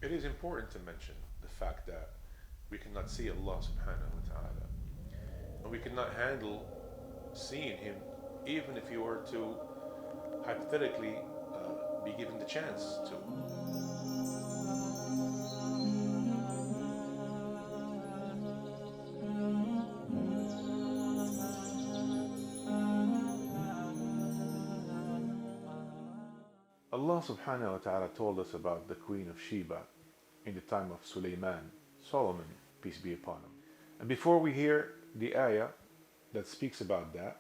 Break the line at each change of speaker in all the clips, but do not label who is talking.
It is important to mention the fact that we cannot see Allah subhanahu wa ta'ala. And we cannot handle seeing Him even if you were to hypothetically be given the chance to. Allah subhanahu wa ta'ala told us about the Queen of Sheba in the time of Sulaiman, Solomon, peace be upon him. And before we hear the ayah that speaks about that,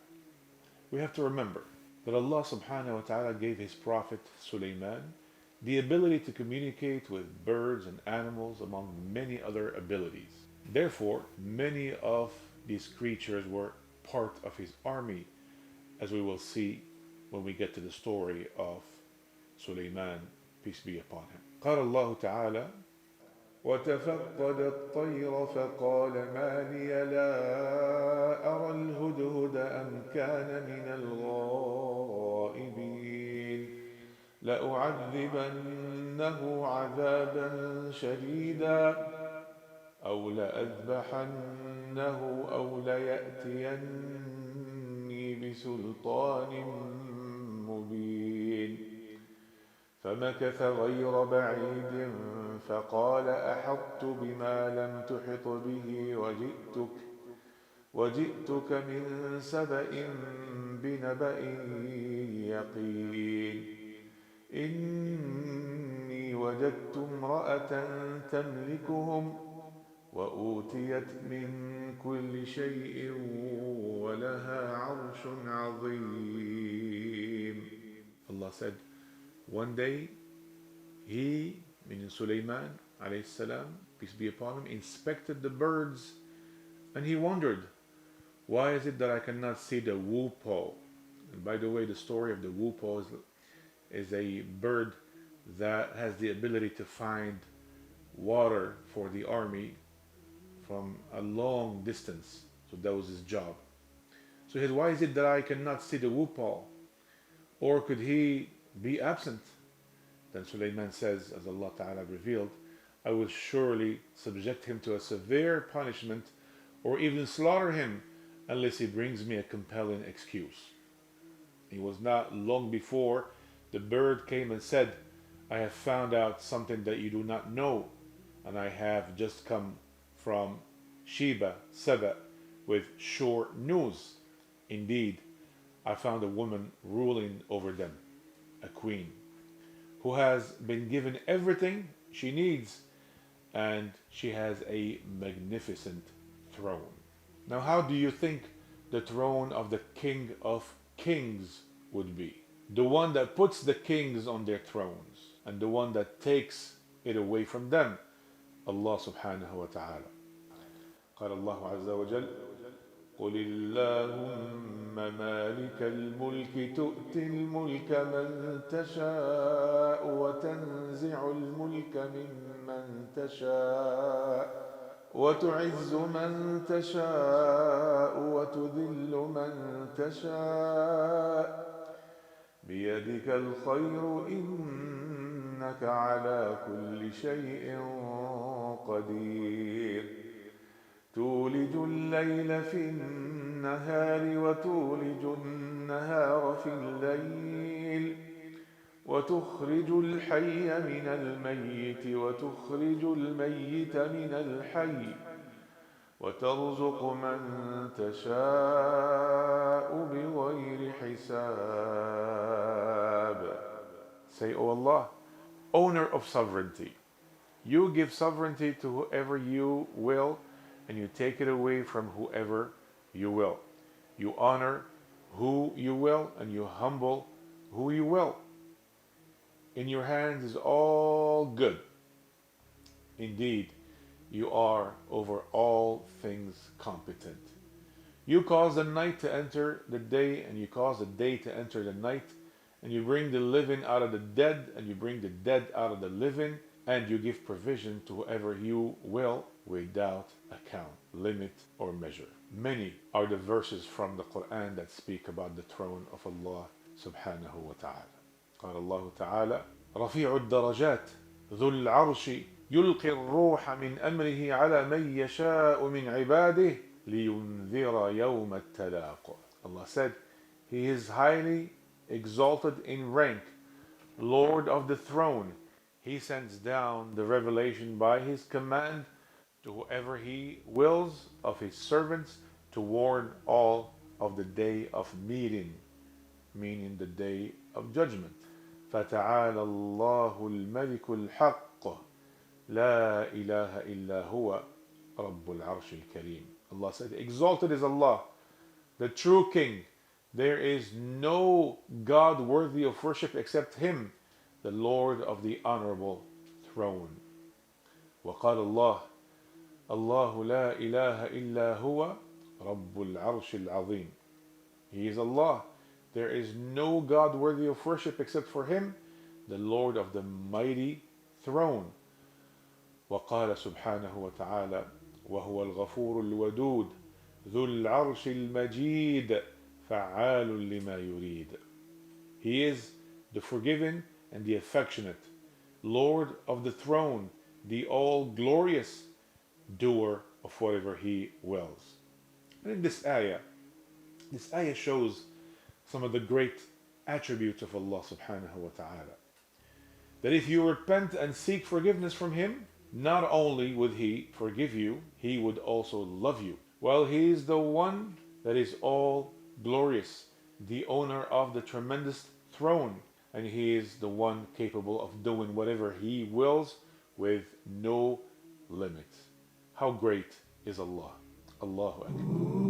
we have to remember that Allah subhanahu wa ta'ala gave his prophet Sulaiman the ability to communicate with birds and animals among many other abilities. Therefore, many of these creatures were part of his army, as we will see when we get to the story of Sulaiman, peace be upon him. قال الله تعالى: وتفقد الطير فقال ما لي لا أرى الهدهد أم كان من الغائبين لأعذبنه عذابا شديدا أو لأذبحنه أو ليأتيني بسلطان مبين فمكث غير بعيد فقال أحطت بما لم تحط به وجئتك من سبأ بنبأ يقين إني وجدت امرأة تملكهم وأوتيت من كل شيء ولها عرش عظيم. Allah said, one day he, meaning Sulaiman alayhi salam, peace be upon him, inspected the birds and he wondered, why is it that I cannot see the whoopoe? And by the way, the story of the whoopoe is a bird that has the ability to find water for the army from a long distance. So that was his job. So he said, why is it that I cannot see the whoopoe? Or could he be absent? Then Sulaiman says, as Allah Ta'ala revealed, I will surely subject him to a severe punishment or even slaughter him unless he brings me a compelling excuse. It was not long before the bird came and said, I have found out something that you do not know, and I have just come from Sheba, Saba, with sure news. Indeed, I found a woman ruling over them, a queen, who has been given everything she needs, and she has a magnificent throne. Now, how do you think the throne of the King of Kings would be? The one that puts the kings on their thrones, and the one that takes it away from them, Allah subhanahu wa ta'ala. قال الله عز وجل: قل اللهم مالك الملك تؤتي الملك من تشاء وتنزع الملك ممن تشاء وتعز من تشاء وتذل من تشاء بيدك الخير إنك على كل شيء قدير تولج الليل في النهار وتولج النهار في الليل وتخرج الحي من الميت وتخرج الميت من الحي وترزق من تشاء بغير حساب. Say, O Allah, owner of sovereignty, you give sovereignty to whoever you will, and you take it away from whoever you will. You honor who you will, and you humble who you will. In your hands is all good. Indeed, you are over all things competent. You cause the night to enter the day, and you cause the day to enter the night, and you bring the living out of the dead, and you bring the dead out of the living, and you give provision to whoever you will without account, limit, or measure. Many are the verses from the Quran that speak about the throne of Allah subhanahu wa ta'ala. قال الله تعالى: رفيع الدرجات ذو العرش يلقي الروح من أمره على من يشاء من عباده لينذر يوم التلاق. Allah said, He is highly exalted in rank, Lord of the throne. He sends down the revelation by His command to whoever He wills of His servants to warn all of the day of meeting, meaning the day of judgment. فتعالى الله الملك الحق لا إله إلا هو رب العرش الكريم. Allah said, exalted is Allah, the true King. There is no God worthy of worship except Him, the Lord of the honorable throne. وقال الله الله لا إله إلا هو رب العرش العظيم. He is Allah. There is no God worthy of worship except for Him, the Lord of the mighty throne. وقال سبحانه وتعالى وهو الغفور الودود ذو العرش المجيد فعال لما يريد. He is the forgiving and the affectionate, Lord of the throne, the all-glorious doer of whatever He wills. And in this ayah shows some of the great attributes of Allah subhanahu wa ta'ala. That if you repent and seek forgiveness from Him, not only would He forgive you, He would also love you. Well, He is the one that is all glorious, the owner of the tremendous throne, and He is the one capable of doing whatever He wills with no limits. How great is Allah? Allahu Akbar.